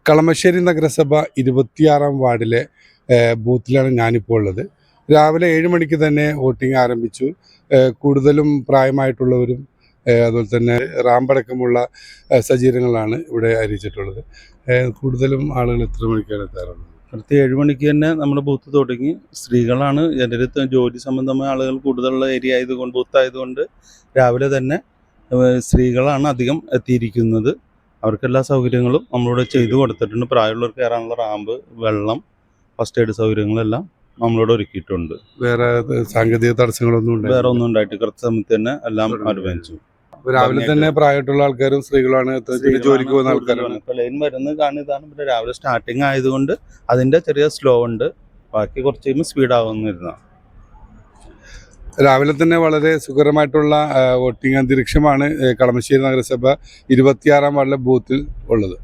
കളമശ്ശേരി നഗരസഭ 26-ാം വാർഡിലെ ബൂത്തിലാണ് ഞാനിപ്പോൾ ഉള്ളത്. രാവിലെ 7 മണിക്ക് തന്നെ വോട്ടിംഗ് ആരംഭിച്ചു. കൂടുതലും പ്രായമായിട്ടുള്ളവരും അതുപോലെ തന്നെ റാമ്പടക്കമുള്ള സജ്ജീകരണങ്ങളാണ് ഇവിടെ അറിയിച്ചിട്ടുള്ളത്. കൂടുതലും ആളുകൾ എത്ര മണിക്കാണ് എത്താറുള്ളത്? അടുത്ത 7 മണിക്ക് തന്നെ നമ്മുടെ ബൂത്ത് തുടങ്ങി. സ്ത്രീകളാണ് എൻ്റെ ജോലി സംബന്ധമായ ആളുകൾ കൂടുതലുള്ള ഏരിയ ആയതുകൊണ്ട്, ബൂത്തായതുകൊണ്ട് രാവിലെ തന്നെ സ്ത്രീകളാണ് അധികം എത്തിയിരിക്കുന്നത്. അവർക്കെല്ലാ സൗകര്യങ്ങളും നമ്മളിവിടെ ചെയ്തു കൊടുത്തിട്ടുണ്ട്. പ്രായമുള്ളവർക്ക് കയറാനുള്ള റാമ്പ്, വെള്ളം, ഫസ്റ്റ് എയ്ഡ് സൗകര്യങ്ങളെല്ലാം നമ്മളിവിടെ ഒരുക്കിയിട്ടുണ്ട്. വേറെ സാങ്കേതിക തടസ്സങ്ങളൊന്നും വേറെ ഒന്നും ഉണ്ടായിട്ട് കൃത്യസമയത്ത് തന്നെ എല്ലാം അനുഭവിച്ചു. രാവിലെ തന്നെ പ്രായമായിട്ടുള്ള ആൾക്കാരും സ്ത്രീകളാണ് ജോലിക്ക് പോകുന്ന ആൾക്കാരാണ്. ഇപ്പോൾ ലൈൻ വരുന്നത് കാണുന്നതാണ്. പിന്നെ രാവിലെ സ്റ്റാർട്ടിങ് ആയതുകൊണ്ട് അതിൻ്റെ ചെറിയ സ്ലോ ഉണ്ട്. ബാക്കി കുറച്ച് കഴിയുമ്പോൾ സ്പീഡ് ആവുന്നിരുന്ന. രാവിലെ തന്നെ വളരെ സുഖകരമായിട്ടുള്ള വോട്ടിംഗ് അന്തരീക്ഷമാണ് കളമശ്ശേരി നഗരസഭ 26-ാം വാർഡിലെ ബൂത്തിൽ ഉള്ളത്.